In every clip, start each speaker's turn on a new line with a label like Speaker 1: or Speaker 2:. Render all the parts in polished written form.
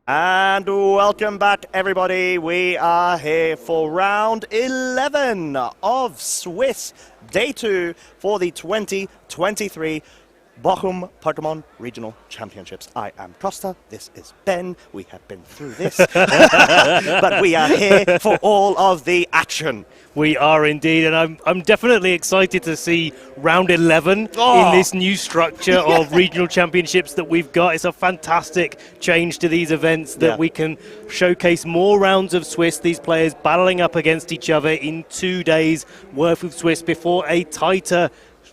Speaker 1: And welcome back, everybody. We are here for round 11 of Swiss Day 2 for the 2023 Bochum Pokemon Regional Championships. I am Costa, this is Ben, we have been through this, but we are here for all of the action.
Speaker 2: We are indeed, and I'm definitely excited to see round 11 in this new structure of regional championships that we've got. It's a fantastic change to these events that we can showcase more rounds of Swiss, these players battling up against each other in 2 days worth of Swiss before a tighter,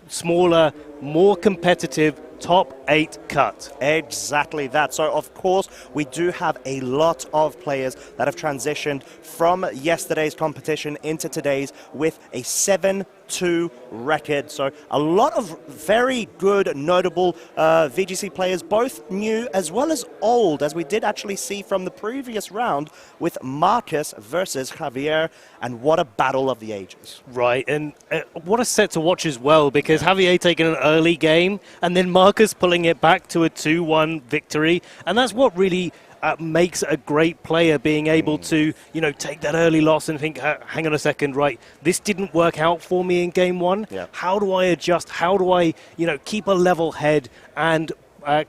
Speaker 2: smaller, more competitive top 8 cut.
Speaker 1: Exactly that. So, of course, we do have a lot of players that have transitioned from yesterday's competition into today's with a 7-2 record. So, a lot of very good, notable VGC players, both new as well as old, as we did actually see from the previous round with Marcus versus Javier, and what a battle of the ages.
Speaker 2: Right, and what a set to watch as well, because Javier taking an early game, and then Marcus pulling it back to a 2-1 victory, and that's what really makes a great player, being able to, take that early loss and think, hang on a second, right, this didn't work out for me in game one. How do I adjust? How do I, keep a level head and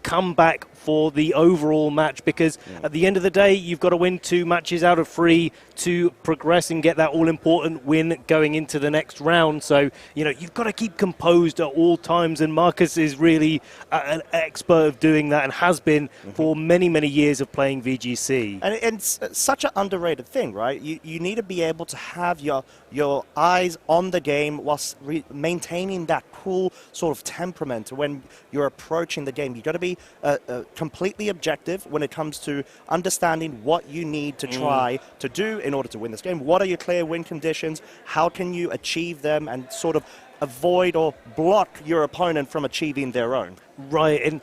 Speaker 2: come back for the overall match? Because at the end of the day, you've got to win 2 matches out of 3 to progress and get that all-important win going into the next round. So, you've got to keep composed at all times, and Marcus is really an expert of doing that and has been for many, many years of playing VGC.
Speaker 1: And it's such an underrated thing, right? You need to be able to have your eyes on the game whilst maintaining that cool sort of temperament when you're approaching the game. You've got to be completely objective when it comes to understanding what you need to try to do in order to win this game. What are your clear win conditions? How can you achieve them and sort of avoid or block your opponent from achieving their own?
Speaker 2: Right, and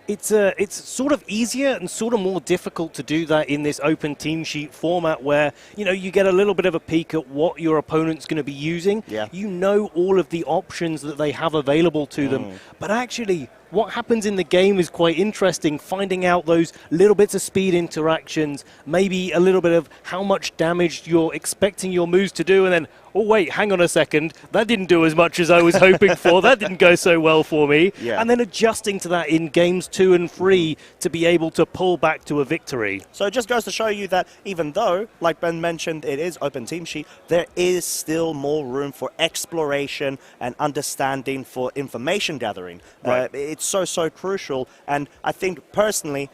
Speaker 2: it's sort of easier and sort of more difficult to do that in this open team sheet format where, you get a little bit of a peek at what your opponent's going to be using. You know all of the options that they have available to them. But actually, what happens in the game is quite interesting, finding out those little bits of speed interactions, maybe a little bit of how much damage you're expecting your moves to do, and then, oh wait, hang on a second, that didn't do as much as I was hoping for, that didn't go so well for me, and then adjusting to that in games 2 and 3 to be able to pull back to a victory.
Speaker 1: So it just goes to show you that even though, like Ben mentioned, it is open team sheet, there is still more room for exploration and understanding for information gathering. It's so crucial, and I think personally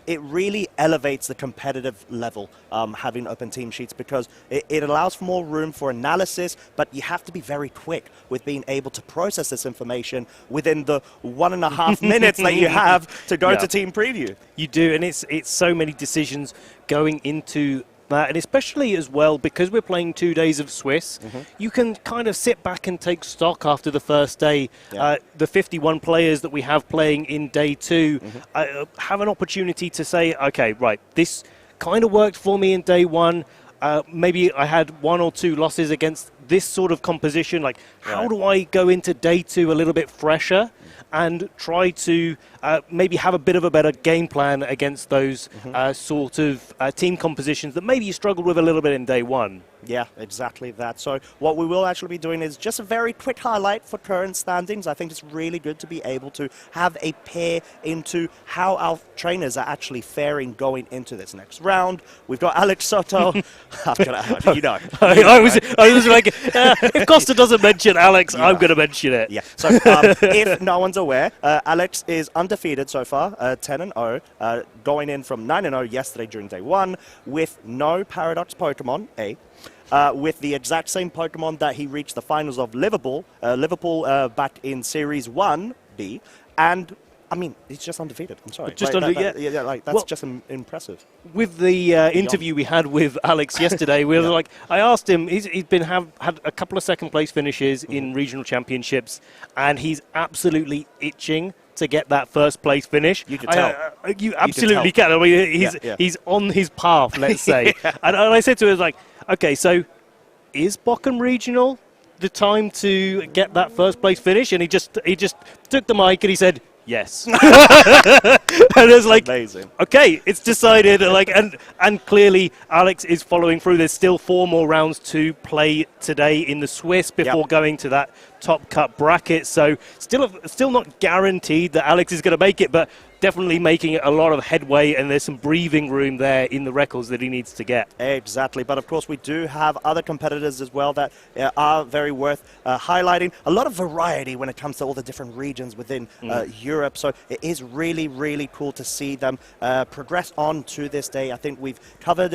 Speaker 1: it really elevates the competitive level having open team sheets, because it allows for more room for analysis, but you have to be very quick with being able to process this information within the 1.5 minutes that you have to go to team preview.
Speaker 2: You do, and it's so many decisions going into that, and especially as well because we're playing 2 days of Swiss, you can kind of sit back and take stock after the first day. The 51 players that we have playing in day 2 have an opportunity to say, okay, right, this kind of worked for me in day 1. Maybe I had 1 or 2 losses against this sort of composition. Like, how do I go into day 2 a little bit fresher and try to maybe have a bit of a better game plan against those sort of team compositions that maybe you struggled with a little bit in day 1?
Speaker 1: Yeah, exactly that. So what we will actually be doing is just a very quick highlight for current standings. I think it's really good to be able to have a peer into how our trainers are actually faring going into this next round. We've got Alex Soto. I was like, if Costa doesn't mention Alex, I'm going to mention it. Yeah. So if no one's aware, Alex is undefeated so far, 10-0, going in from 9-0 yesterday during day 1 with no Paradox Pokemon, with the exact same Pokemon that he reached the finals of Liverpool back in Series 1B, and I mean, he's just undefeated. I'm sorry.
Speaker 2: Just
Speaker 1: that's just impressive.
Speaker 2: With the interview we had with Alex yesterday, we were I asked him, he's had a couple of second place finishes in regional championships, and he's absolutely itching to get that first place finish.
Speaker 1: You can tell.
Speaker 2: You absolutely can. I mean, he's on his path, let's say. And I said to him, okay, so is Bochum Regional the time to get that first place finish? And he just took the mic and he said, Yes. And it's like,
Speaker 1: amazing.
Speaker 2: okay, it's decided. And clearly Alex is following through. There's still 4 more rounds to play today in the Swiss before going to that top cut bracket. So still not guaranteed that Alex is going to make it, but definitely making a lot of headway, and there's some breathing room there in the records that he needs to get.
Speaker 1: Exactly, but of course we do have other competitors as well that are very worth highlighting. A lot of variety when it comes to all the different regions within Europe, so it is really, really cool to see them progress on to this day. I think we've covered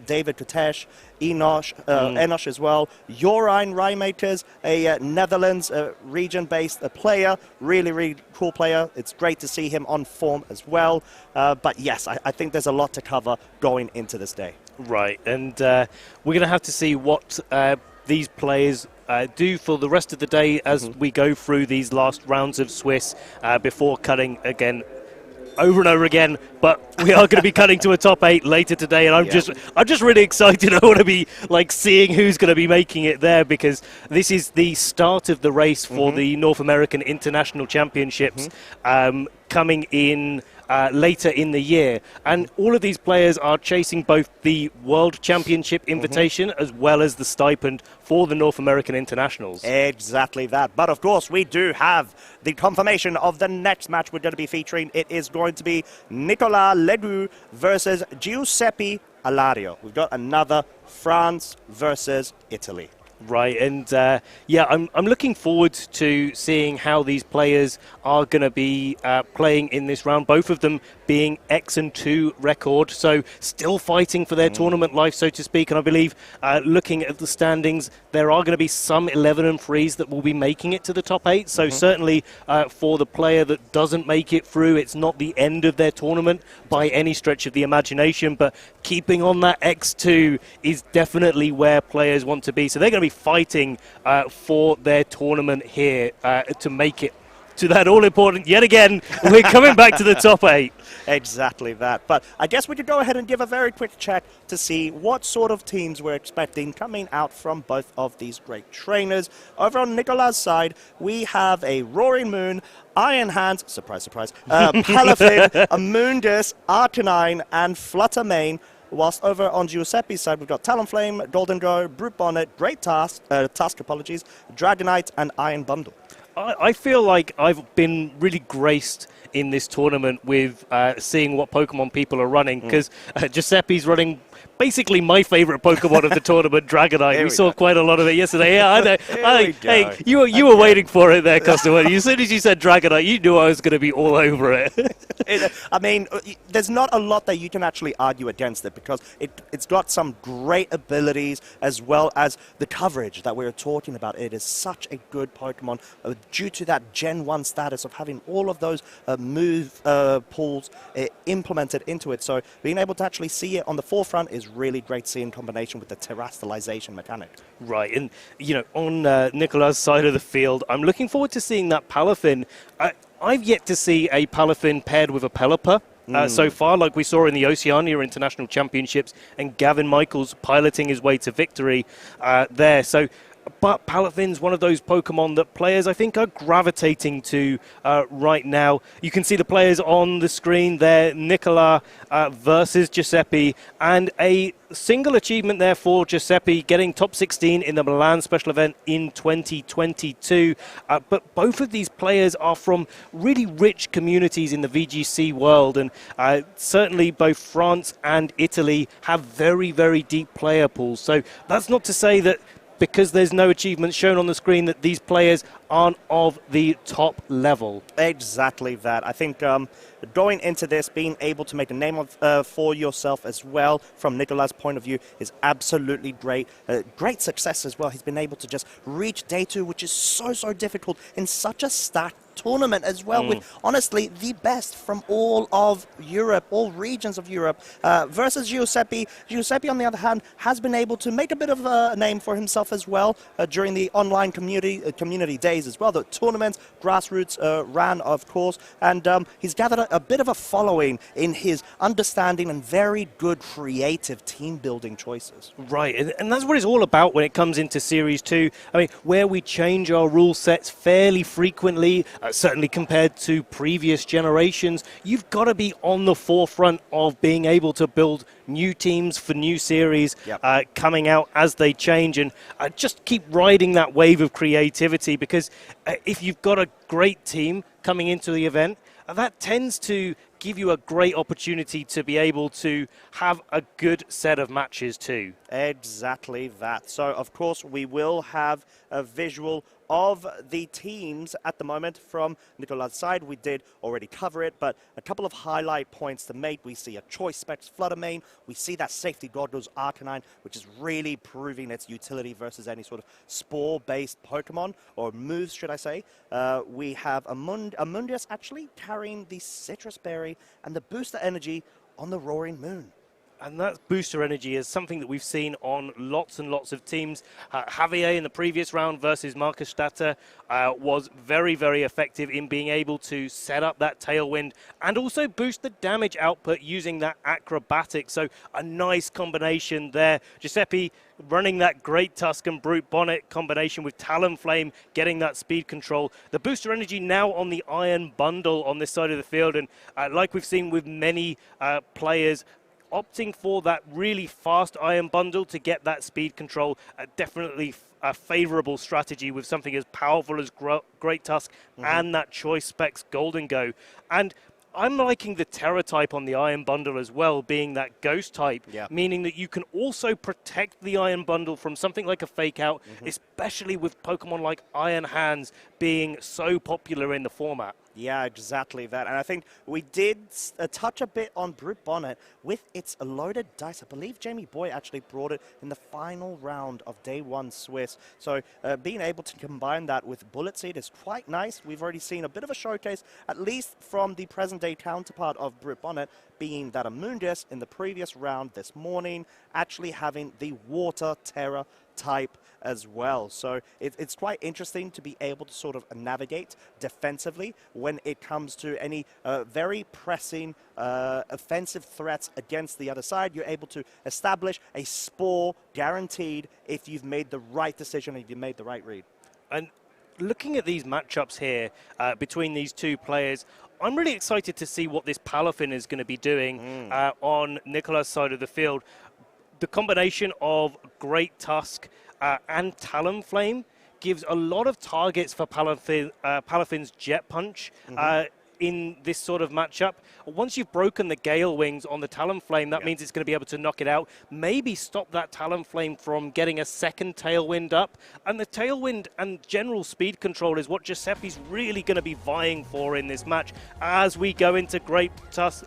Speaker 1: David Kutesh, Enosh as well, Jorijn Rijmakers, a Netherlands region-based player, really, really cool player. It's great to see him on form as well. But yes, I think there's a lot to cover going into this day.
Speaker 2: Right, and we're going to have to see what these players do for the rest of the day as we go through these last rounds of Swiss before cutting again over and over again, but we are going to be cutting to a top 8 later today, and I'm just really excited. I want to be seeing who's going to be making it there, because this is the start of the race for the North American International Championships coming in later in the year, and all of these players are chasing both the World Championship invitation as well as the stipend for the North American Internationals.
Speaker 1: Exactly that. But of course, we do have the confirmation of the next match we're going to be featuring. It is going to be Nicolas Legoux versus Giuseppe Alario. We've got another France versus Italy.
Speaker 2: Right, and I'm looking forward to seeing how these players are going to be playing in this round. Both of them being X&2 record, so still fighting for their tournament life, so to speak. And I believe, looking at the standings, there are going to be some 11-3s that will be making it to the top 8. So certainly for the player that doesn't make it through, it's not the end of their tournament by any stretch of the imagination. But keeping on that X2 is definitely where players want to be. So they're going to be fighting for their tournament here to make it to that all-important, yet again, we're coming back to the top 8.
Speaker 1: Exactly that. But I guess we could go ahead and give a very quick check to see what sort of teams we're expecting coming out from both of these great trainers. Over on Nicolas' side, we have a Roaring Moon, Iron Hands, surprise, surprise, Palafin, Amundus, Arcanine, and Fluttermane. Whilst over on Giuseppe's side, we've got Talonflame, Golden Go, Brute Bonnet, Great Tusk, Dragonite, and Iron Bundle.
Speaker 2: I feel like I've been really graced in this tournament with seeing what Pokemon people are running, because Giuseppe's running basically my favorite Pokemon of the tournament, Dragonite. We saw quite a lot of it yesterday. Yeah, I know. Hey, you were waiting for it there, customer. As soon as you said Dragonite, you knew I was going to be all over it.
Speaker 1: I mean, there's not a lot that you can actually argue against it, because it's got some great abilities as well as the coverage that we were talking about. It is such a good Pokemon due to that Gen 1 status of having all of those move pools implemented into it. So being able to actually see it on the forefront is really great to see in combination with the terrestrialization mechanic. Right,
Speaker 2: and on Nicolas' side of the field, I'm looking forward to seeing that Palafin. I've yet to see a Palafin paired with a Pelipper so far, like we saw in the Oceania International Championships, and Gavin Michaels piloting his way to victory there. But Palafin's one of those Pokemon that players, I think, are gravitating to right now. You can see the players on the screen there, Nicolas versus Giuseppe, and a single achievement there for Giuseppe, getting top 16 in the Milan special event in 2022. But both of these players are from really rich communities in the VGC world, and certainly both France and Italy have very, very deep player pools. So that's not to say that because there's no achievements shown on the screen that these players aren't of the top level.
Speaker 1: Exactly that. I think going into this, being able to make a name for yourself as well, from Nicolas' point of view, is absolutely great. Great success as well. He's been able to just reach Day 2, which is so, so difficult in such a stacked tournament as well, with honestly the best from all of Europe, all regions of Europe, versus Giuseppe. Giuseppe, on the other hand, has been able to make a bit of a name for himself as well during the online community days days as well. The tournament, grassroots ran, of course, and he's gathered a bit of a following in his understanding and very good creative team-building choices.
Speaker 2: Right, and that's what it's all about when it comes into Series 2. I mean, where we change our rule sets fairly frequently, certainly compared to previous generations, you've got to be on the forefront of being able to build new teams for new series coming out as they change, and just keep riding that wave of creativity, because if you've got a great team coming into the event, that tends to give you a great opportunity to be able to have a good set of matches too.
Speaker 1: Exactly that. So, of course, we will have a visual of the teams at the moment from Nicolas' side. We did already cover it, but a couple of highlight points to make. We see a Choice Specs Flutter main. We see that Safety Goggles Arcanine, which is really proving its utility versus any sort of spore-based Pokemon, or moves, should I say. We have Amundius actually carrying the Citrus Berry and the Booster Energy on the Roaring Moon.
Speaker 2: And that booster energy is something that we've seen on lots and lots of teams. Javier in the previous round versus Marcus Statter was very, very effective in being able to set up that tailwind and also boost the damage output using that acrobatic. So a nice combination there. Giuseppe running that Great Tusk and Brute Bonnet combination with Talonflame, getting that speed control. The booster energy now on the Iron Bundle on this side of the field. And like we've seen with many players, opting for that really fast Iron Bundle to get that speed control, definitely a favorable strategy with something as powerful as Great Tusk and that Choice Specs Golden Go. And I'm liking the Terra type on the Iron Bundle as well, being that Ghost type, meaning that you can also protect the Iron Bundle from something like a Fake Out, especially with Pokemon like Iron Hands being so popular in the format.
Speaker 1: Yeah, exactly that. And I think we did touch a bit on Brute Bonnet with its loaded dice. I believe Jamie Boy actually brought it in the final round of Day 1 Swiss. So being able to combine that with Bullet Seed is quite nice. We've already seen a bit of a showcase, at least from the present-day counterpart of Brute Bonnet, being that Amundius in the previous round this morning actually having the Water Terra type as well. So it's quite interesting to be able to sort of navigate defensively when it comes to any very pressing offensive threats against the other side. You're able to establish a Spore guaranteed if you've made the right decision, if you've made the right read.
Speaker 2: And looking at these matchups here between these two players, I'm really excited to see what this Palafin is going to be doing on Nicolas' side of the field. The combination of Great Tusk and Talonflame gives a lot of targets for Palafin's Jet Punch in this sort of matchup. Once you've broken the Gale Wings on the Talonflame, that means it's going to be able to knock it out, maybe stop that Talonflame from getting a second Tailwind up. And the Tailwind and general speed control is what Giuseppe's really going to be vying for in this match as we go into Great Tusk.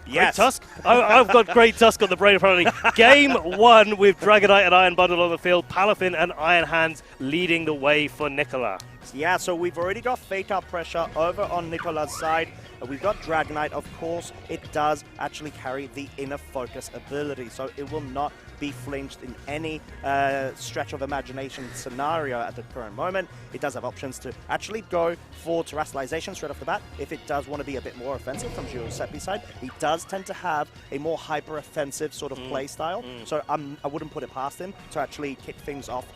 Speaker 2: Great Tusk? I've got Great Tusk on the brain, apparently. Game 1 with Dragonite and Iron Bundle on the field. Palafin and Iron Hands leading the way for Nicolas.
Speaker 1: Yeah, so we've already got Fake Out pressure over on Nicolas' side. We've got Dragonite, of course. It does actually carry the Inner Focus ability, so it will not be flinched in any stretch of imagination scenario at the current moment. It does have options to actually go for Terrestrialization straight off the bat if it does want to be a bit more offensive from Giuseppe's side. He does tend to have a more hyper-offensive sort of play style, so I wouldn't put it past him to actually kick things off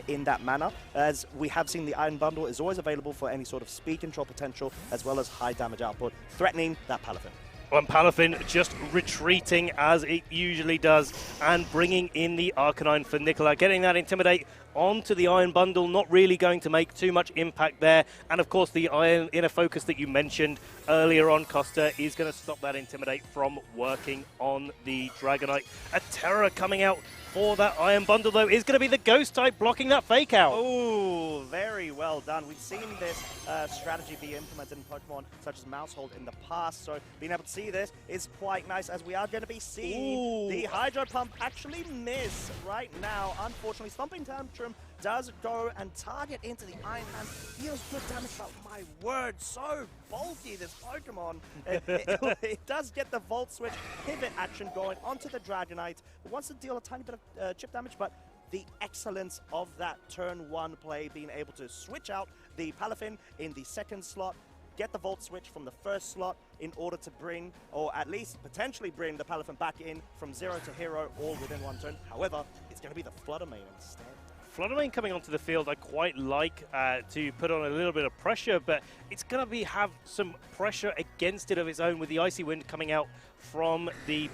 Speaker 1: in that manner. As we have seen, the Iron Bundle is always available for any sort of speed control potential as well as high damage output, threatening that Palafin.
Speaker 2: And Palafin just retreating as it usually does and bringing in the Arcanine for Nicolas. Getting that Intimidate onto the Iron Bundle, not really going to make too much impact there. And of course the Iron Inner Focus that you mentioned earlier on, Costa, is going to stop that Intimidate from working on the Dragonite. A Terror coming out for that Iron Bundle, though, is going to be the Ghost type blocking that Fake Out.
Speaker 1: Oh, very well done. We've seen this strategy be implemented in Pokemon such as Mousehold in the past, so being able to see this is quite nice, as we are going to be seeing the Hydro Pump actually miss right now. Unfortunately, Stomping Tantrum does go and target into the Iron Hand. Deals good damage, but my word, so bulky, this Pokemon. It does get the Volt Switch pivot action going onto the Dragonite. It wants to deal a tiny bit of chip damage, but the excellence of that turn 1 play, being able to switch out the Palafin in the second slot, get the Volt Switch from the first slot in order to bring, or at least potentially bring, the Palafin back in from 0 to hero all within 1 turn. However, it's going to be the Flutter Mane instead.
Speaker 2: Fluttermane coming onto the field, I quite like to put on a little bit of pressure, but it's going to have some pressure against it of its own with the Icy Wind coming out from the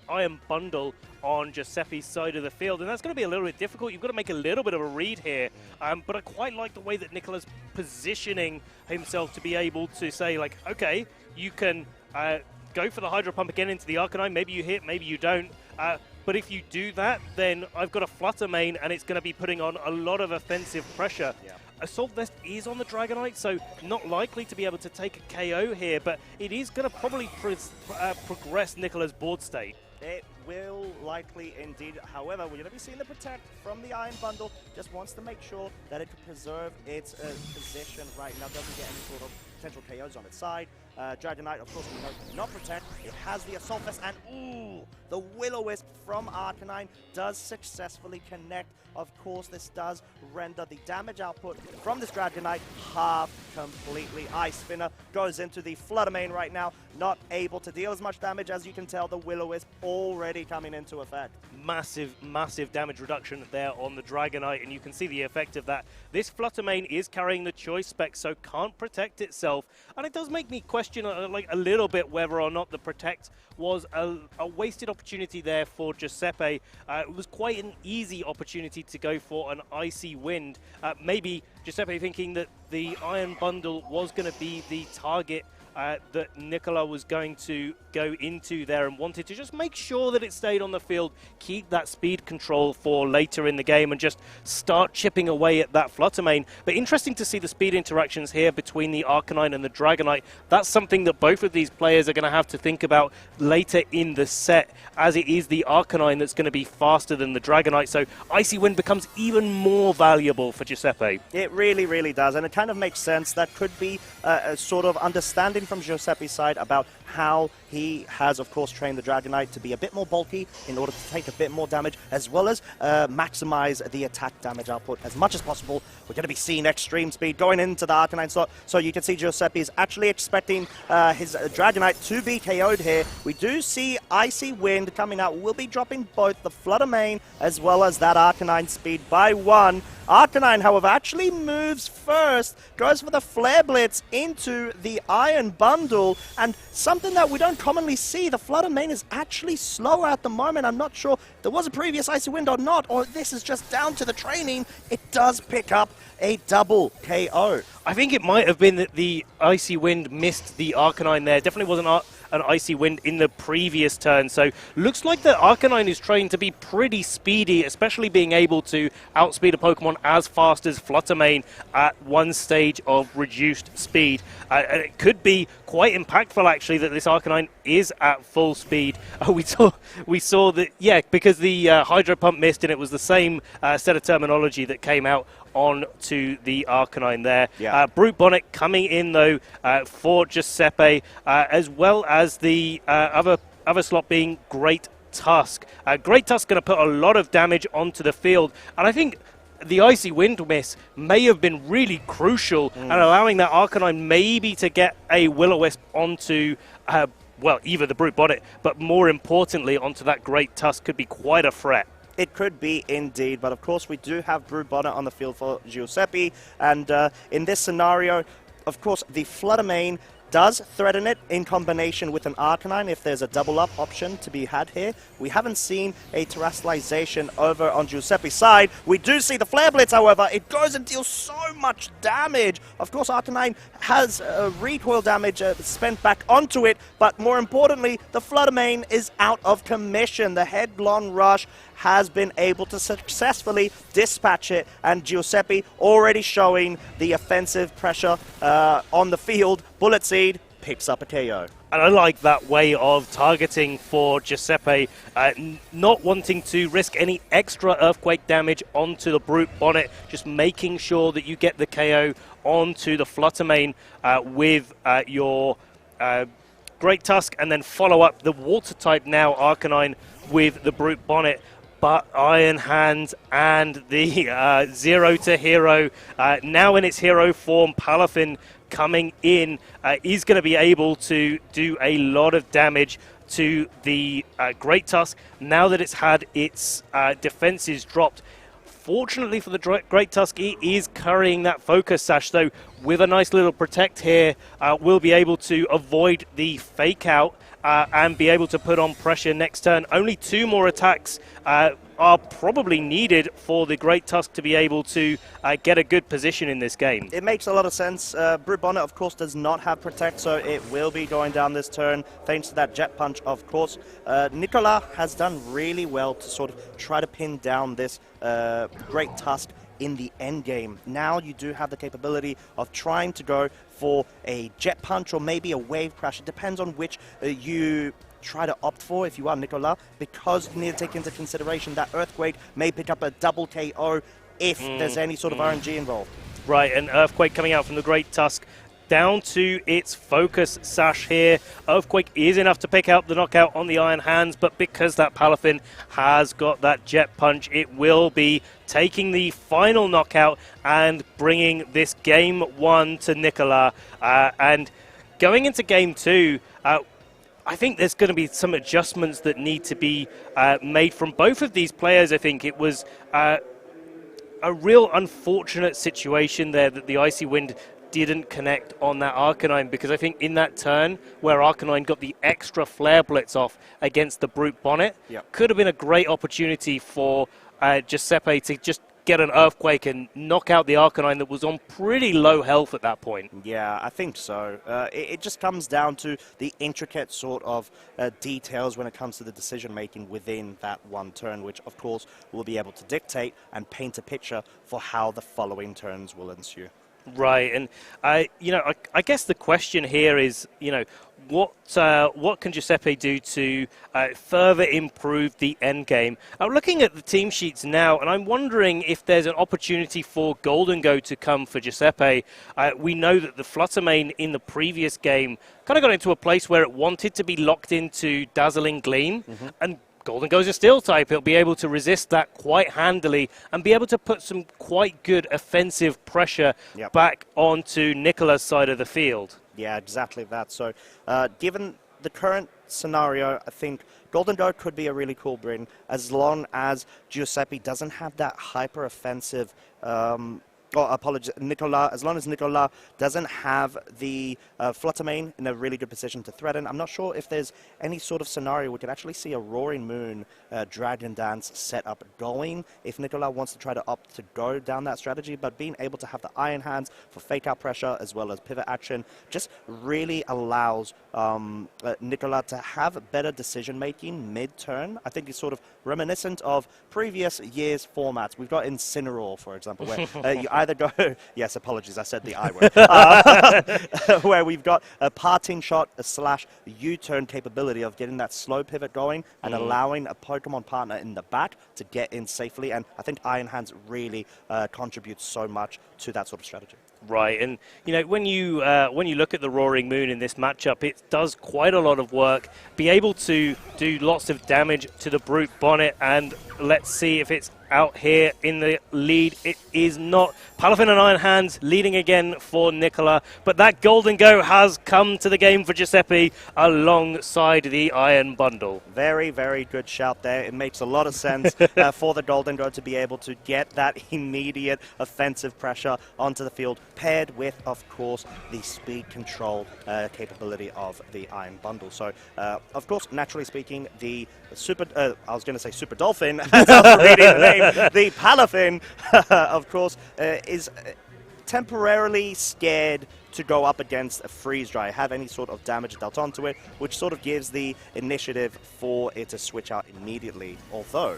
Speaker 2: Iron Bundle on Giuseppe's side of the field, and that's going to be a little bit difficult. You've got to make a little bit of a read here, but I quite like the way that Nicolas positioning himself to be able to say, like, okay, you can go for the Hydro Pump again into the Arcanine. Maybe you hit, maybe you don't. But if you do that, then I've got a Flutter Mane, and it's going to be putting on a lot of offensive pressure. Yeah. Assault Vest is on the Dragonite, so not likely to be able to take a KO here, but it is going to probably progress Nicolas' board state.
Speaker 1: It will likely indeed. However, we're going to be seeing the Protect from the Iron Bundle. Just wants to make sure that it can preserve its position right now. Doesn't get any sort of potential KOs on its side. Dragonite, of course, we know not Protect. It has the Assault Vest, and ooh, the Will-O-Wisp from Arcanine does successfully connect. Of course, this does render the damage output from this Dragonite half completely. Ice Spinner goes into the Flutter Mane right now, not able to deal as much damage. As you can tell, the Will-O-Wisp already coming into effect.
Speaker 2: Massive, massive damage reduction there on the Dragonite, and you can see the effect of that. This Flutter Mane is carrying the Choice Spec, so can't protect itself, and it does make me question like a little bit whether or not the Protect was a wasted opportunity there for Giuseppe. It was quite an easy opportunity to go for an Icy Wind. Maybe Giuseppe thinking that the Iron Bundle was going to be the target that Nicolas was going to go into there, and wanted to just make sure that it stayed on the field, keep that speed control for later in the game, and just start chipping away at that Flutter Mane. But interesting to see the speed interactions here between the Arcanine and the Dragonite. That's something that both of these players are going to have to think about later in the set, as it is the Arcanine that's going to be faster than the Dragonite, so Icy Wind becomes even more valuable for Giuseppe.
Speaker 1: It really, really does, and it kind of makes sense. That could be a sort of understanding from Giuseppe's side about how he has, of course, trained the Dragonite to be a bit more bulky in order to take a bit more damage, as well as maximize the attack damage output as much as possible. We're going to be seeing extreme speed going into the Arcanine slot, so you can see Giuseppe is actually expecting his Dragonite to be KO'd here. We do see Icy Wind coming out. We'll be dropping both the Flutter Mane as well as that Arcanine speed by 1. Arcanine, however, actually moves first, goes for the Flare Blitz into the Iron Bundle, and something that we don't commonly see, the Flutter Mane is actually slower at the moment. I'm not sure if there was a previous Icy Wind or not, or this is just down to the training. It does pick up a double KO.
Speaker 2: I think it might have been that the Icy Wind missed the Arcanine there. Definitely wasn't an Icy Wind in the previous turn, so looks like the Arcanine is trained to be pretty speedy, especially being able to outspeed a Pokemon as fast as Flutter Mane at one stage of reduced speed. And it could be quite impactful, actually, that this Arcanine is at full speed. We saw that, yeah, because the Hydro Pump missed, and it was the same set of terminology that came out on to the Arcanine there. Yeah. Brute Bonnet coming in, though, for Giuseppe, as well as the other slot being Great Tusk. Great Tusk going to put a lot of damage onto the field, and I think the Icy Wind miss may have been really crucial and allowing that Arcanine maybe to get a Will-O-Wisp onto well, either the Brute Bonnet, but more importantly onto that Great Tusk could be quite a threat.
Speaker 1: It could be indeed, but of course we do have Brute Bonnet on the field for Giuseppe, and in this scenario, of course, the Flutter Mane does threaten it in combination with an Arcanine if there's a double-up option to be had here. We haven't seen a Terastallization over on Giuseppe's side. We do see the Flare Blitz, however. It goes and deals so much damage. Of course, Arcanine has recoil damage spent back onto it, but more importantly, the Flutter Mane is out of commission. The Headlong Rush has been able to successfully dispatch it, and Giuseppe already showing the offensive pressure on the field. Bullet Seed picks up a KO.
Speaker 2: And I like that way of targeting for Giuseppe, not wanting to risk any extra earthquake damage onto the Brute Bonnet, just making sure that you get the KO onto the Flutter Mane with your Great Tusk, and then follow up the Water type now Arcanine with the Brute Bonnet. but Iron Hands and the Zero to Hero, now in its hero form, Palafin coming in, is going to be able to do a lot of damage to the Great Tusk now that it's had its defenses dropped. Fortunately for the Great Tusk, it is carrying that focus sash, though with a nice little protect here, we'll be able to avoid the fake out and be able to put on pressure next turn. Only 2 more attacks are probably needed for the Great Tusk to be able to get a good position in this game.
Speaker 1: It makes a lot of sense. Brute Bonnet, of course, does not have Protect, so it will be going down this turn, thanks to that Jet Punch, of course. Nicolas has done really well to sort of try to pin down this Great Tusk in the end game. Now you do have the capability of trying to go for a Jet Punch or maybe a Wave Crash. It depends on which you try to opt for if you are Nicolas, because you need to take into consideration that Earthquake may pick up a double KO if there's any sort of RNG involved.
Speaker 2: Right, and Earthquake coming out from the Great Tusk down to its focus sash here. Earthquake is enough to pick out the knockout on the Iron Hands, but because that Palafin has got that Jet Punch, it will be taking the final knockout and bringing this game 1 to Nicolas. And going into game 2, I think there's going to be some adjustments that need to be made from both of these players. I think it was a real unfortunate situation there that the Icy Wind didn't connect on that Arcanine, because I think in that turn where Arcanine got the extra Flare Blitz off against the Brute Bonnet, could have been a great opportunity for Giuseppe to just get an Earthquake and knock out the Arcanine that was on pretty low health at that point.
Speaker 1: Yeah, I think so. It just comes down to the intricate sort of details when it comes to the decision-making within that one turn, which, of course, will be able to dictate and paint a picture for how the following turns will ensue.
Speaker 2: Right, and I guess the question here is, what can Giuseppe do to further improve the end game? I'm looking at the team sheets now, and I'm wondering if there's an opportunity for Golden Go to come for Giuseppe. We know that the Fluttermane in the previous game kind of got into a place where it wanted to be locked into Dazzling Gleam, and Golden Go's a Steel type. He'll be able to resist that quite handily and be able to put some quite good offensive pressure back onto Nicolas' side of the field.
Speaker 1: Yeah, exactly that. So given the current scenario, I think Golden Go could be a really cool bring, as long as Giuseppe doesn't have that hyper-offensive Nicolas, as long as Nicolas doesn't have the Fluttermane in a really good position to threaten. I'm not sure if there's any sort of scenario we could actually see a Roaring Moon Dragon Dance setup going if Nicolas wants to try to opt to go down that strategy, but being able to have the Iron Hands for fake out pressure as well as pivot action just really allows Nicolas to have better decision making mid-turn. I think it's sort of reminiscent of previous years' formats. We've got Incineroar, for example, where you either go, yes, apologies, I said the I word, where we've got a parting shot / U-turn capability of getting that slow pivot going and allowing a Pokemon partner in the back to get in safely. And I think Iron Hands really contributes so much to that sort of strategy.
Speaker 2: Right, and when you look at the Roaring Moon in this matchup, it does quite a lot of work. Be able to do lots of damage to the Brute Bonnet, and let's see if it's out here in the lead. It is not. Palafin and Iron Hands leading again for Nicolas, but that Golden Go has come to the game for Giuseppe alongside the Iron Bundle.
Speaker 1: Very, very good shout there. It makes a lot of sense for the Golden Go to be able to get that immediate offensive pressure onto the field, paired with, of course, the speed control capability of the Iron Bundle. So, of course, naturally speaking, the Super, I was going to say Super Dolphin, that's how I'm reading the name, the Palafin, of course, is temporarily scared to go up against a Freeze Dry, have any sort of damage dealt onto it, which sort of gives the initiative for it to switch out immediately, although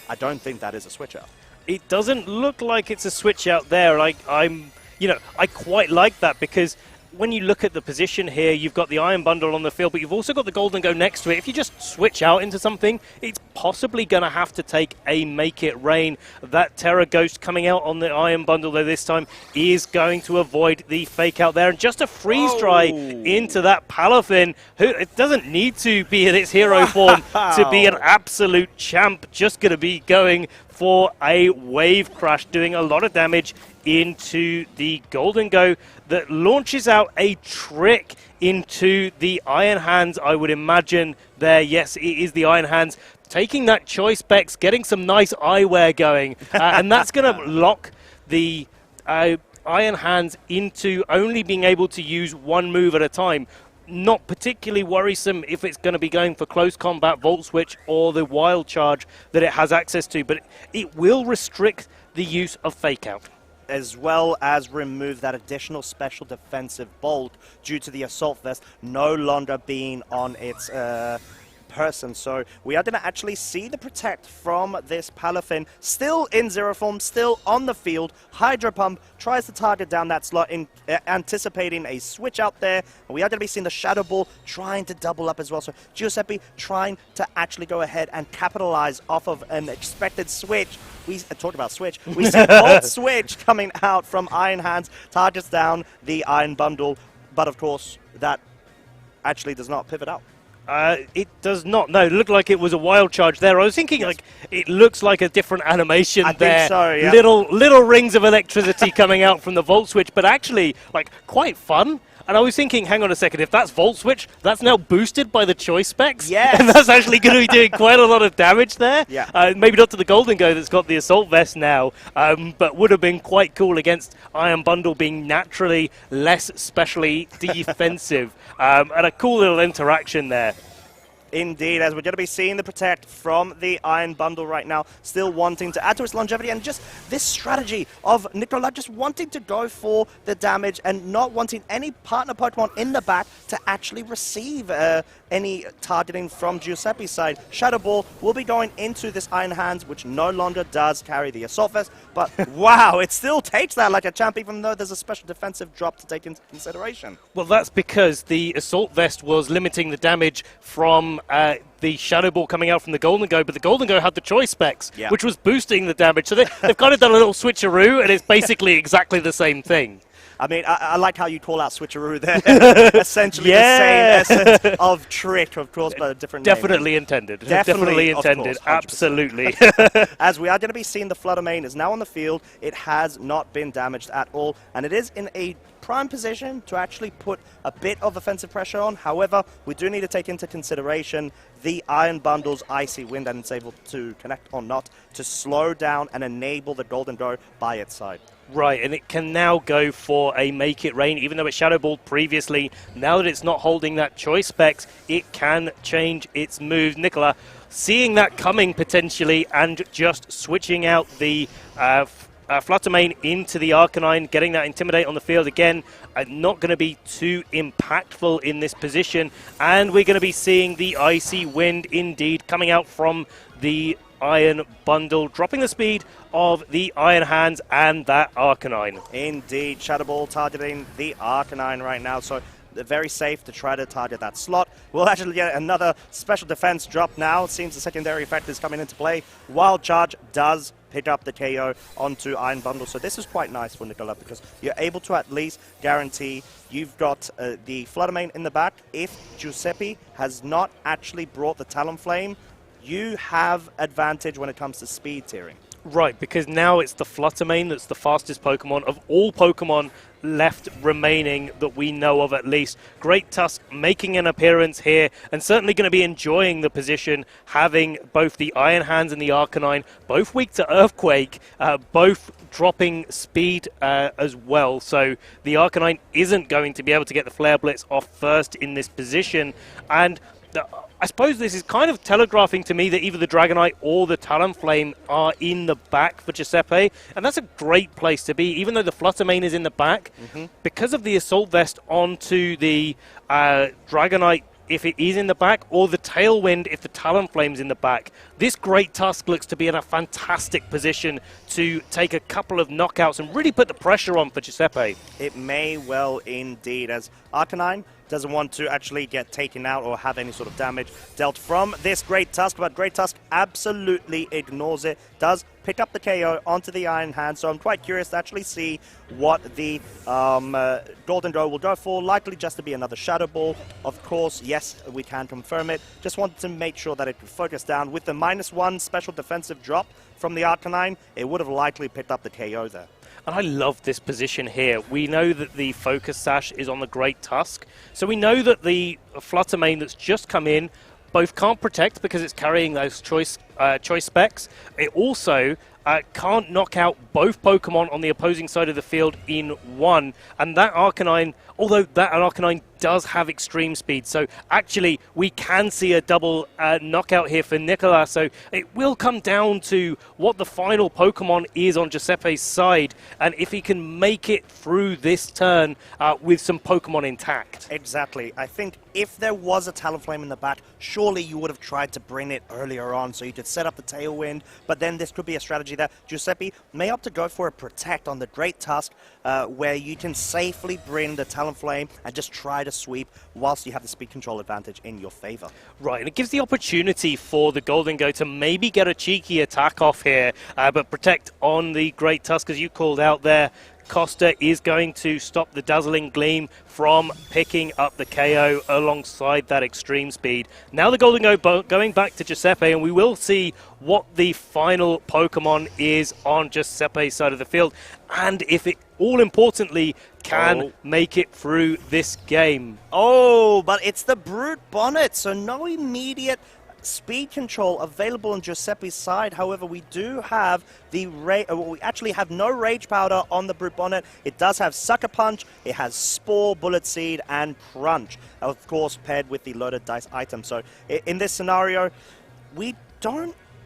Speaker 1: I don't think that is a switch out.
Speaker 2: It doesn't look like it's a switch out there. I quite like that, because when you look at the position here, you've got the Iron Bundle on the field, but you've also got the Golden Go next to it. If you just switch out into something, it's possibly going to have to take a Make It Rain. That Terra Ghost coming out on the Iron Bundle, though, this time is going to avoid the fake out there. And just a freeze dry into that Palafin, who it doesn't need to be in its hero form to be an absolute champ. Just going to be going for a wave crash, doing a lot of damage into the Golden Go that launches out a trick into the Iron Hands, I would imagine there. Yes, it is the Iron Hands. Taking that choice specs, getting some nice eyewear going, and that's going to lock the Iron Hands into only being able to use one move at a time. Not particularly worrisome if it's going to be going for close combat, Volt Switch, or the Wild Charge that it has access to, but it will restrict the use of Fake Out.
Speaker 1: As well as remove that additional special defensive bulk due to the Assault Vest no longer being on its person. So we are going to actually see the Protect from this Palafin, still in zero form, still on the field. Hydro Pump tries to target down that slot, in anticipating a switch out there. And we are going to be seeing the Shadow Ball trying to double up as well. So Giuseppe trying to actually go ahead and capitalize off of an expected switch. We talked about switch. We see Volt Switch coming out from Iron Hands, targets down the Iron Bundle, but of course that actually does not pivot out.
Speaker 2: It does not. No, it looked like it was a Wild Charge there. I was thinking, like, it looks like a different animation there.
Speaker 1: I think so, yeah.
Speaker 2: Little rings of electricity coming out from the Volt Switch, but actually, like, quite fun. And I was thinking, hang on a second, if that's Volt Switch, that's now boosted by the choice specs.
Speaker 1: Yes.
Speaker 2: And that's actually going to be doing quite a lot of damage there.
Speaker 1: Yeah.
Speaker 2: Maybe not to the Golden Go that's got the Assault Vest now, but would have been quite cool against Iron Bundle being naturally less specially defensive. And a cool little interaction there.
Speaker 1: Indeed, as we're going to be seeing the Protect from the Iron Bundle right now, still wanting to add to its longevity, and just this strategy of Nicolas just wanting to go for the damage and not wanting any partner Pokemon in the back to actually receive any targeting from Giuseppe's side. Shadow Ball will be going into this Iron Hands, which no longer does carry the Assault Vest, but wow, it still takes that like a champ, even though there's a special defensive drop to take into consideration.
Speaker 2: Well, that's because the Assault Vest was limiting the damage from the Shadow Ball coming out from the Golden Go, but the Golden Go had the choice specs, which was boosting the damage. So they've kind of done a little switcheroo, and it's basically exactly the same thing.
Speaker 1: I mean, I like how you call out switcheroo there. Essentially the same essence of trick, of course, but a different
Speaker 2: Definitely
Speaker 1: name.
Speaker 2: intended.
Speaker 1: Definitely
Speaker 2: intended.
Speaker 1: Course,
Speaker 2: absolutely.
Speaker 1: As we are going to be seeing the Flutter Mane is now on the field. It has not been damaged at all, and it is in a prime position to actually put a bit of offensive pressure on. However, we do need to take into consideration the Iron Bundle's Icy Wind, and it's able to connect or not, to slow down and enable the Golden Go by its side.
Speaker 2: Right, and it can now go for a Make It Rain, even though it Shadow Balled previously. Now that it's not holding that choice specs, it can change its moves. Nicolas, seeing that coming potentially and just switching out the Flutter Mane into the Arcanine, getting that Intimidate on the field again, not going to be too impactful in this position. And we're going to be seeing the Icy Wind indeed coming out from the Iron Bundle, dropping the speed of the Iron Hands and that Arcanine.
Speaker 1: Indeed, Shadow Ball targeting the Arcanine right now, so they're very safe to try to target that slot. We'll actually get another special defense drop now. It seems the secondary effect is coming into play. Wild Charge does pick up the KO onto Iron Bundle, so this is quite nice for Nicolas because you're able to at least guarantee you've got the Flutter Mane in the back. If Giuseppe has not actually brought the Talonflame, you have advantage when it comes to speed tiering.
Speaker 2: Right, because now it's the Flutter Mane that's the fastest Pokemon of all Pokemon left remaining that we know of at least. Great Tusk making an appearance here and certainly going to be enjoying the position, having both the Iron Hands and the Arcanine, both weak to Earthquake, both dropping speed as well. So the Arcanine isn't going to be able to get the Flare Blitz off first in this position, and I suppose this is kind of telegraphing to me that either the Dragonite or the Talonflame are in the back for Giuseppe, and that's a great place to be, even though the Flutter Mane is in the back. Because of the Assault Vest onto the Dragonite if it is in the back, or the Tailwind if the Talonflame's in the back. This Great Tusk looks to be in a fantastic position to take a couple of knockouts and really put the pressure on for Giuseppe.
Speaker 1: It may well indeed, as Arcanine doesn't want to actually get taken out or have any sort of damage dealt from this Great Tusk, but Great Tusk absolutely ignores it, does pick up the KO onto the Iron Hand, so I'm quite curious to actually see what the Golden Go will go for. Likely just to be another Shadow Ball, of course. Yes, we can confirm it. Just wanted to make sure that it could focus down. With the -1 special defensive drop from the Arcanine, it would have likely picked up the KO there.
Speaker 2: And I love this position here. We know that the Focus Sash is on the Great Tusk, so we know that the Fluttermane that's just come in both can't protect because it's carrying those choice specs. It also can't knock out both Pokemon on the opposing side of the field in one. And that Arcanine, although that Arcanine does have extreme speed, so actually we can see a double knockout here for Nicolas. So it will come down to what the final Pokemon is on Giuseppe's side, and if he can make it through this turn with some Pokemon intact.
Speaker 1: Exactly. I think if there was a Talonflame in the back, surely you would have tried to bring it earlier on so you could set up the Tailwind, but then this could be a strategy that Giuseppe may opt to go for a Protect on the Great Tusk, where you can safely bring the Talonflame and just try to sweep whilst you have the speed control advantage in your favor.
Speaker 2: Right, and it gives the opportunity for the Golden Go to maybe get a cheeky attack off here, but Protect on the Great Tusk, as you called out there. Costa is going to stop the Dazzling Gleam from picking up the KO alongside that extreme speed. Now the Golden Go going back to Giuseppe, and we will see what the final Pokemon is on Giuseppe's side of the field, and if it, all importantly, can make it through this game.
Speaker 1: Oh, but it's the Brute Bonnet, so no immediate speed control available on Giuseppe's side. However, we do have the we actually have no Rage Powder on the Brute Bonnet. It does have Sucker Punch, it has Spore, Bullet Seed, and Crunch, of course paired with the Loaded Dice item. So in this scenario, we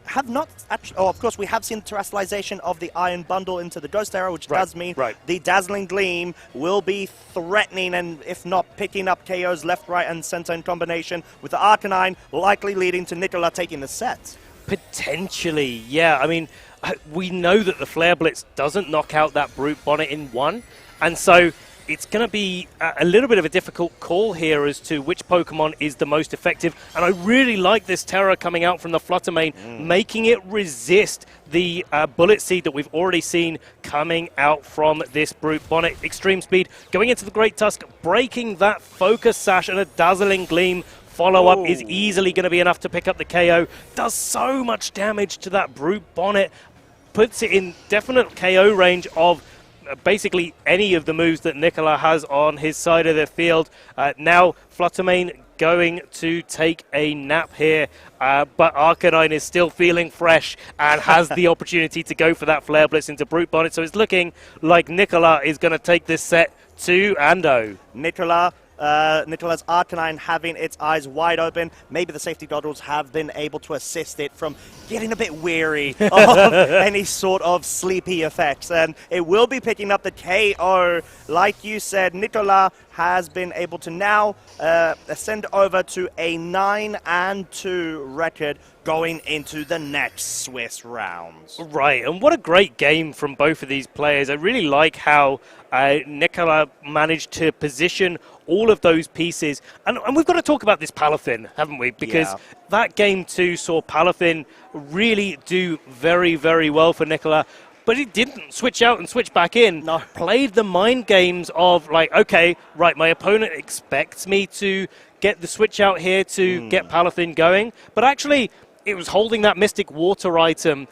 Speaker 1: have not actually, of course we have seen terrestrialization of the Iron Bundle into the Ghost Arrow, which does mean the Dazzling Gleam will be threatening, and if not picking up KOs left, right, and center in combination with the Arcanine, likely leading to Nicolas taking the set.
Speaker 2: Potentially, yeah. I mean, we know that the Flare Blitz doesn't knock out that Brute Bonnet in one, and so it's going to be a little bit of a difficult call here as to which Pokemon is the most effective. And I really like this Terra coming out from the Fluttermane, making it resist the Bullet Seed that we've already seen coming out from this Brute Bonnet. Extreme Speed going into the Great Tusk, breaking that Focus Sash, and a Dazzling Gleam follow-up is easily going to be enough to pick up the KO. Does so much damage to that Brute Bonnet, puts it in definite KO range of basically any of the moves that Nicolas has on his side of the field. Now Fluttermane going to take a nap here, but Arcanine is still feeling fresh and has the opportunity to go for that Flare Blitz into Brute Bonnet. So it's looking like Nicolas is going to take this set 2-0.
Speaker 1: Nicolas Arcanine having its eyes wide open. Maybe the safety goggles have been able to assist it from getting a bit weary of any sort of sleepy effects. And it will be picking up the KO. Like you said, Nicolas has been able to now ascend over to a 9-2 record going into the next Swiss rounds.
Speaker 2: Right, and what a great game from both of these players. I really like how Nicolas managed to position all of those pieces. And we've got to talk about this Palafin, haven't we? Because that game too saw Palafin really do very, very well for Nicolas. But he didn't switch out and switch back in.
Speaker 1: No.
Speaker 2: Played the mind games of like, okay, right, my opponent expects me to get the switch out here to get Palafin going. But actually, it was holding that Mystic Water item,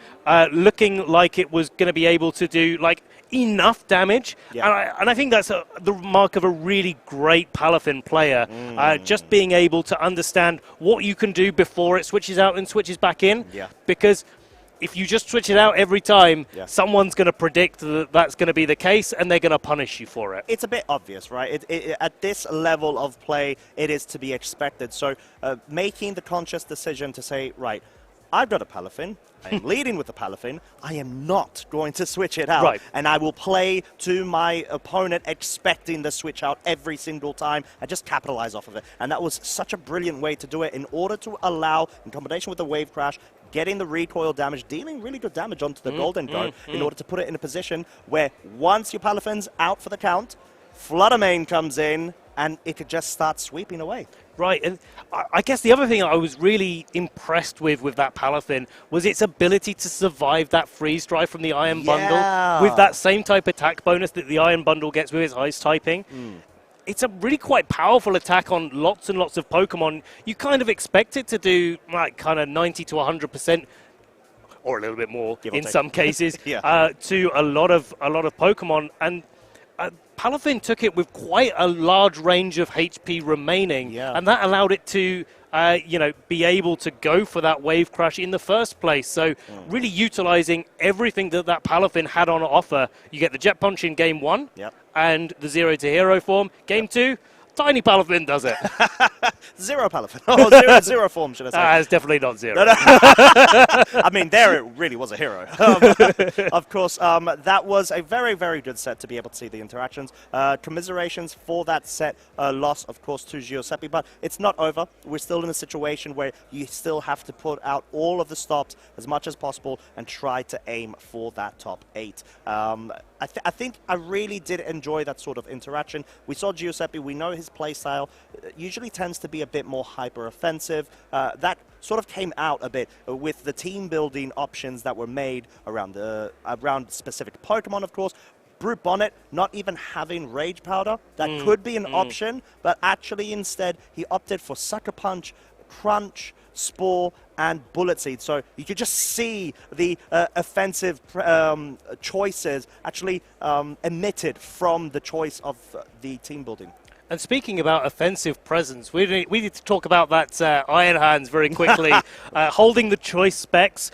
Speaker 2: looking like it was going to be able to do like enough damage. And I think that's the mark of a really great Palafin player. Just being able to understand what you can do before it switches out and switches back in. Because if you just switch it out every time, someone's going to predict that that's going to be the case, and they're going to punish you for it.
Speaker 1: It's a bit obvious, right? At this level of play, it is to be expected. So making the conscious decision to say, right, I've got a Palafin. I am leading with the Palafin. I am not going to switch it out.
Speaker 2: Right.
Speaker 1: And I will play to my opponent expecting the switch out every single time and just capitalize off of it. And that was such a brilliant way to do it in order to allow, in combination with the wave crash, getting the recoil damage, dealing really good damage onto the Golden Go in order to put it in a position where once your Palafin's out for the count, Fluttermane comes in and it could just start sweeping away.
Speaker 2: Right, and I guess the other thing I was really impressed with that Palafin was its ability to survive that freeze drive from the Iron Bundle with that same type attack bonus that the Iron Bundle gets with its ice typing. It's a really quite powerful attack on lots and lots of Pokemon. You kind of expect it to do like kind of 90 to 100%, or a little bit more in some cases, to a lot of Pokemon. And Palafin took it with quite a large range of HP remaining, and that allowed it to, be able to go for that wave crash in the first place. So really utilizing everything that Palafin had on offer. You get the Jet Punch in Game 1, and the 0 to Hero form. Game 2, Tiny Palafin does it.
Speaker 1: Zero Palafin. Oh, zero form, should I say.
Speaker 2: It's definitely not zero.
Speaker 1: No. I mean, there it really was a hero. Of course, that was a very, very good set to be able to see the interactions. Commiserations for that set loss, of course, to Giuseppe, but it's not over. We're still in a situation where you still have to put out all of the stops as much as possible and try to aim for that top 8. I think I really did enjoy that sort of interaction. We saw Giuseppe, we know his playstyle usually tends to be a bit more hyper-offensive. That sort of came out a bit with the team-building options that were made around specific Pokemon, of course. Brute Bonnet not even having Rage Powder, that could be an option, but actually instead he opted for Sucker Punch, Crunch, Spore, and Bullet Seed. So you could just see the offensive choices actually emitted from the choice of the team building.
Speaker 2: And speaking about offensive presence, we need to talk about that Iron Hands very quickly. Holding the choice specs,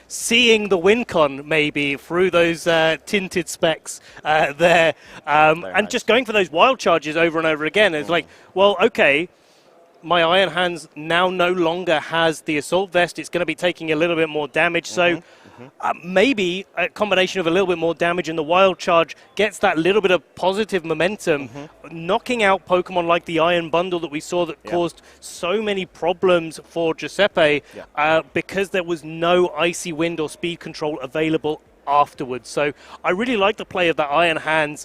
Speaker 2: seeing the win con maybe through those tinted specs there, and nice. Just going for those wild charges over and over again. It's like, well, okay, my Iron Hands now no longer has the Assault Vest. It's going to be taking a little bit more damage. So maybe a combination of a little bit more damage and the Wild Charge gets that little bit of positive momentum, knocking out Pokemon like the Iron Bundle that we saw that caused so many problems for Giuseppe because there was no Icy Wind or Speed Control available afterwards. So I really like the play of that Iron Hands,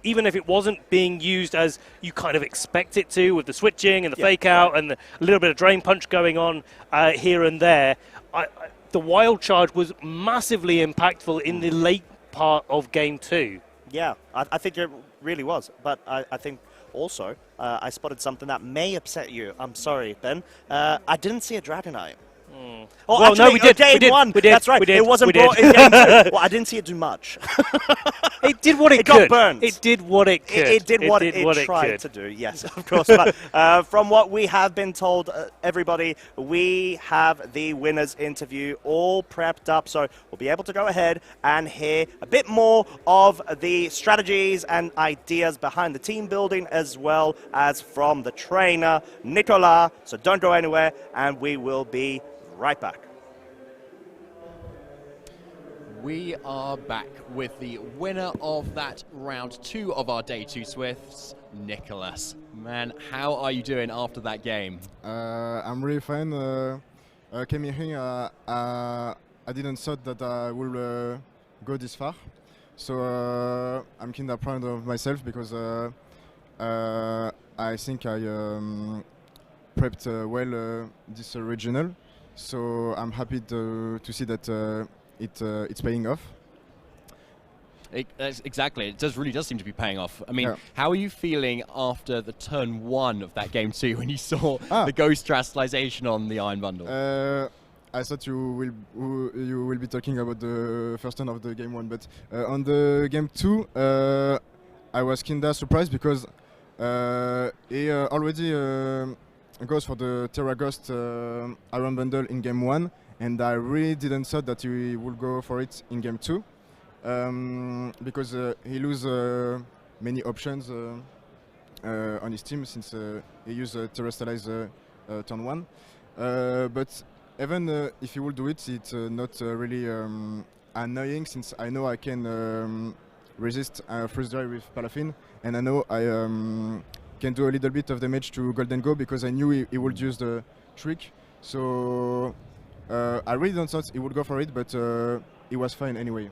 Speaker 2: even if it wasn't being used as you kind of expect it to, with the switching and the fake out and a little bit of Drain Punch going on here and there. The Wild Charge was massively impactful in the late part of Game 2. Yeah,
Speaker 1: I think it really was. But I think also I spotted something that may upset you. I'm sorry, Ben. I didn't see a Dragonite. Oh, well, actually, no, we did. Game 1. We did. That's right. It wasn't brought in Game 2. Well, I didn't see it do much.
Speaker 2: It did what it
Speaker 1: could. It got burned.
Speaker 2: It did what it could.
Speaker 1: It did what it tried to do, yes, of course. But from what we have been told, everybody, we have the winners interview all prepped up. So we'll be able to go ahead and hear a bit more of the strategies and ideas behind the team building, as well as from the trainer, Nicolas. So don't go anywhere, and we will be right back.
Speaker 3: We are back with the winner of that round 2 of our Day 2 Swifts, Nicolas. Man, how are you doing after that game?
Speaker 4: I'm really fine. Came here, I didn't thought that I would go this far. So I'm kind of proud of myself because I think I prepped well this regional. So I'm happy to see that it's paying off.
Speaker 3: Exactly, it really does seem to be paying off. I mean, how are you feeling after the turn 1 of that game 2 when you saw the Ghost Strategization on the Iron Bundle?
Speaker 4: I thought you will be talking about the first turn of the game 1, but on the game 2, I was kinda surprised because he already goes for the Terra Ghost Iron Bundle in game 1, and I really didn't thought that he would go for it in game 2 because he lose many options on his team since he used Terrestrialize turn 1. But even if he will do it, it's not really annoying, since I know I can resist freeze dry with Palafin, and I know I can do a little bit of damage to Golden Go because I knew he would use the trick. So I really don't thought he would go for it, but it was fine anyway.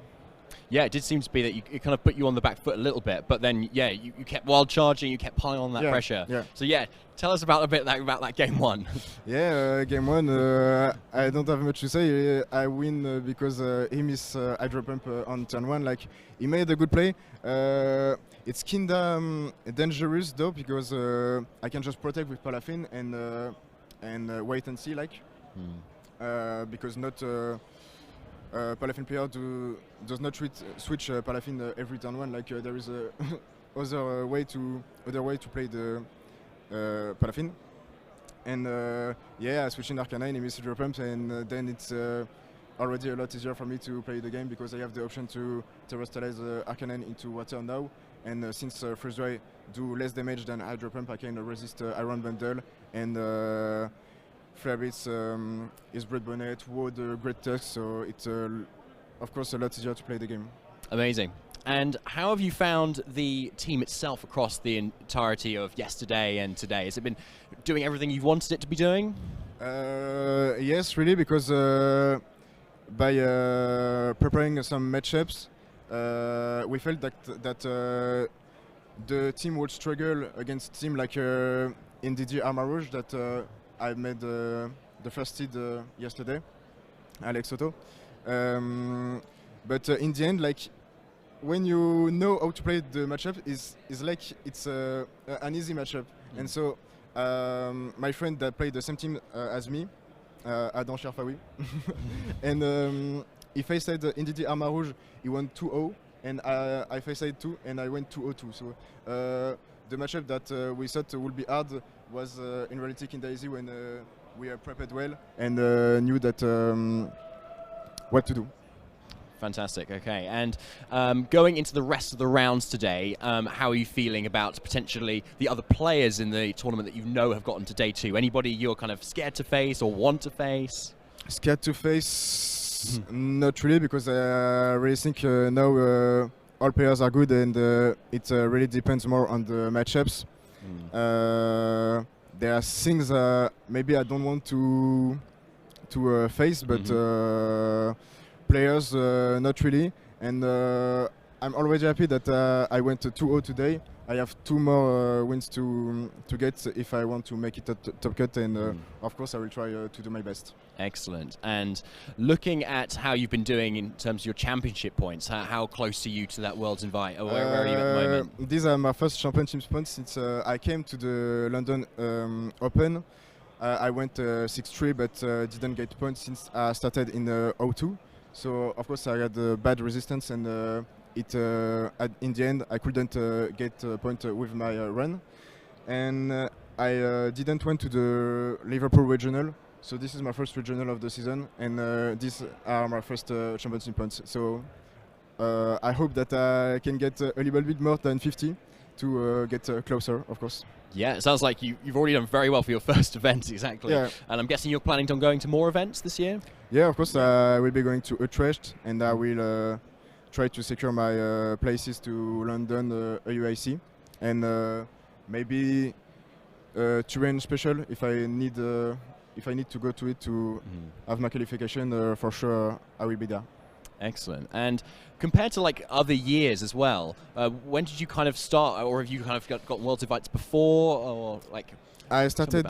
Speaker 3: Yeah, it did seem to be that it kind of put you on the back foot a little bit, but then you kept wild charging, you kept piling on that pressure.
Speaker 4: Yeah.
Speaker 3: So yeah, tell us about that game one.
Speaker 4: Yeah, game one. I don't have much to say. I win because he missed hydro pump on turn one. Like, he made a good play. It's kinda dangerous though, because I can just protect with Palafin and wait and see, like, because not. Palafin player does not switch Palafin every turn one. Like, there is a other way to play the Palafin. And yeah, switching Arcanine, he missed Hydro Pump, and then it's already a lot easier for me to play the game because I have the option to terrestrialize Arcanine into water now. And since Freeze Dry do less damage than Hydro Pump, I can resist Iron Bundle and Flare Blitz, is Bread Bonnet, Wood, Great Tusk, so it's of course a lot easier to play the game.
Speaker 3: Amazing. And how have you found the team itself across the entirety of yesterday and today? Has it been doing everything you wanted it to be doing?
Speaker 4: Yes, really, because by preparing some matchups, we felt that the team would struggle against team like NDD Armor Rouge that I made the first seed yesterday, Alex Soto. But in the end, like, when you know how to play the matchup, is like it's an easy matchup. And so my friend that played the same team as me, Adam Sherfawi, and he faced NDD Armor Rouge, he went 2-0, and I faced 2, and I went 2-0-2. So the matchup that we thought would be hard was in reality kinda easy when we prepared well and knew that what to do.
Speaker 3: Fantastic. Okay, and going into the rest of the rounds today, how are you feeling about potentially the other players in the tournament that you know have gotten to day 2? Anybody you're kind of scared to face or want to face?
Speaker 4: Scared to face? Not really, because I really think now all players are good, and it really depends more on the matchups. There are things maybe I don't want to face, but players not really. And I'm already happy that I went 2-0 today. I have 2 more wins to get if I want to make it a top cut, and of course I will try to do my best.
Speaker 3: Excellent. And looking at how you've been doing in terms of your championship points, how close are you to that World's Invite? Or where are you at the moment?
Speaker 4: These are my first championship points since I came to the London Open. I went 6-3, but didn't get points since I started in 0-2. So of course I had bad resistance, and in the end I couldn't get a point with my run, and I didn't went to the Liverpool regional. So this is my first regional of the season, and these are my first championship points. So I hope that I can get a little bit more than 50 to get closer, of course.
Speaker 3: Yeah, it sounds like you've already done very well for your first event, exactly.
Speaker 4: Yeah.
Speaker 3: And I'm guessing you're planning on going to more events this year?
Speaker 4: Yeah, of course. I will be going to Utrecht, and I will try to secure my places to London, UIC, and maybe Turin special if I need to go to it to have my qualification. For sure, I will be there.
Speaker 3: Excellent. And compared to like other years as well, when did you kind of start, or have you kind of got World Invites before, or like?
Speaker 4: I started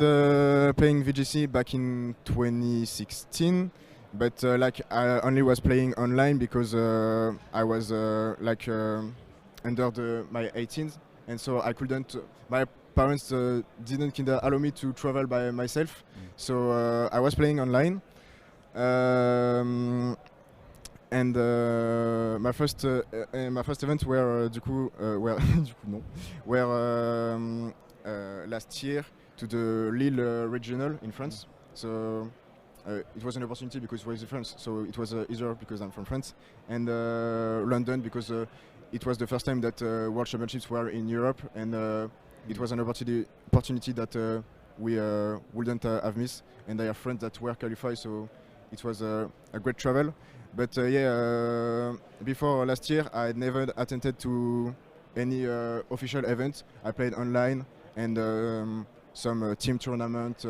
Speaker 4: playing VGC back in 2016, but like I only was playing online because I was like under my 18s, and so I couldn't. My parents didn't kinda allow me to travel by myself, so I was playing online. And my first event were last year to the Lille regional in France. So it was an opportunity because it was in France. So it was easier because I'm from France, and London because it was the first time that World Championships were in Europe, and it was an opportunity that we wouldn't have missed. And I have friends that were qualified, so it was a great travel. But before last year, I never attended to any official event. I played online and some team tournament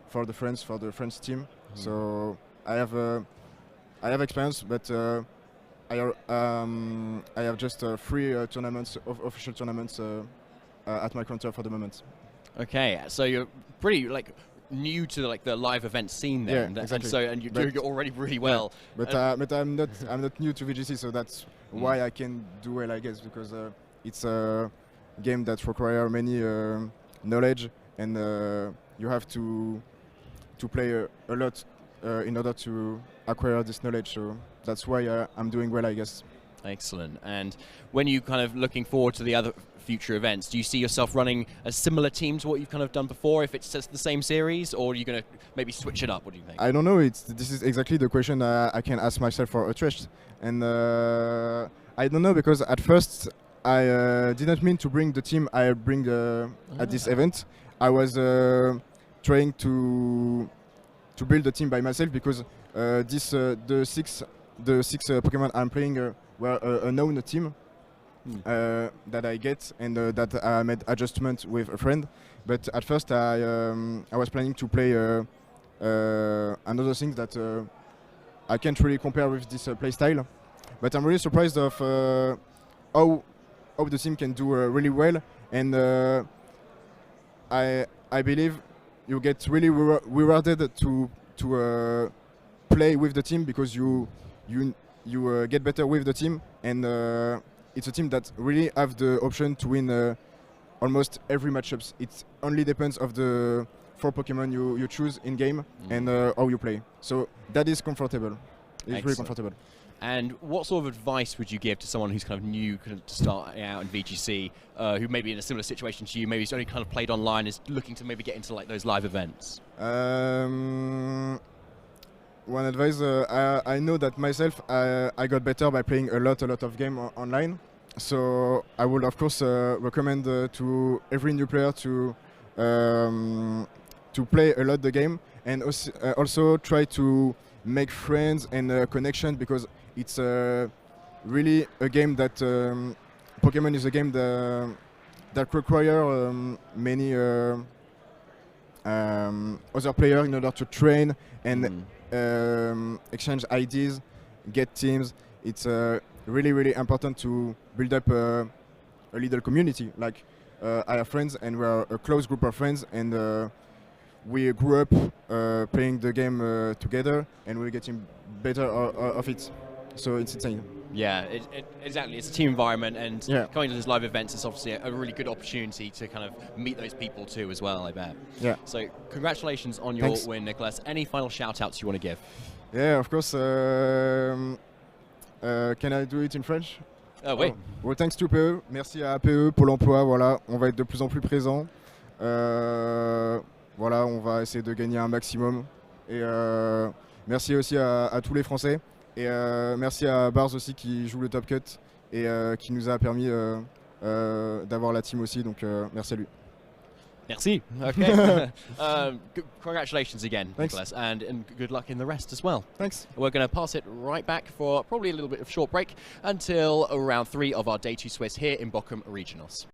Speaker 4: for the French team. So I have experience, but I have just 3 tournaments, official tournaments at my counter for the moment.
Speaker 3: Okay, so you're pretty new to the live event scene there,
Speaker 4: Yeah, exactly.
Speaker 3: and you're doing it already really well.
Speaker 4: But I'm not new to VGC, so that's why I can do well, I guess, because it's a game that requires many knowledge, and you have to play a lot in order to acquire this knowledge. So that's why I'm doing well, I guess.
Speaker 3: Excellent. And when you kind of looking forward to the other future events, do you see yourself running a similar team to what you've kind of done before, if it's just the same series, or are you going to maybe switch it up? What do you think?
Speaker 4: I don't know. This is exactly the question I can ask myself for Utrecht, and I don't know, because at first I didn't mean to bring the team I bring at this event. I was trying to build a team by myself, because the six Pokemon I'm playing were a known team that I get, and that I made adjustment with a friend. But at first I was planning to play another thing that I can't really compare with this play style. But I'm really surprised of how the team can do really well, and I believe you get really rewarded to play with the team, because you get better with the team, and it's a team that really have the option to win almost every matchups. It only depends of the 4 Pokemon you choose in game and how you play. So that is comfortable. It's really comfortable.
Speaker 3: And what sort of advice would you give to someone who's kind of new, kind of starting out in VGC, who may be in a similar situation to you, maybe he's only kind of played online, is looking to maybe get into those live events?
Speaker 4: One advice, I know that myself, I got better by playing a lot of game online. So I would of course recommend to every new player to play a lot the game, and also try to make friends and connection, because it's really a game that Pokemon is a game that require many other players in order to train and exchange ideas, get teams. It's really important to build up a little community. Like I have friends, and we're a close group of friends, and we grew up playing the game together, and we're getting better of it. So it's insane.
Speaker 3: Yeah, exactly. It's a team environment, and coming to those live events is obviously a really good opportunity to kind of meet those people too as well, I bet.
Speaker 4: Yeah.
Speaker 3: So congratulations on your win, Nicolas. Any final shout-outs you want to give?
Speaker 4: Yeah, of course. Can I do it in French?
Speaker 3: Oui.
Speaker 4: Well, thanks to PE. Merci à PE, Pôle emploi. Voilà, on va être de plus en plus présent. Voilà, on va essayer de gagner un maximum. Et merci aussi à tous les Français. Et merci à Bars aussi qui joue le Top Cut et qui nous a permis d'avoir la team aussi. Donc merci à lui.
Speaker 3: Merci. Okay. Congratulations again,
Speaker 4: Thanks.
Speaker 3: Nicolas, and good luck in the rest as well.
Speaker 4: Thanks.
Speaker 3: We're going to pass it right back for probably a little bit of short break until round 3 of our Day 2 Swiss here in Bochum Regionals.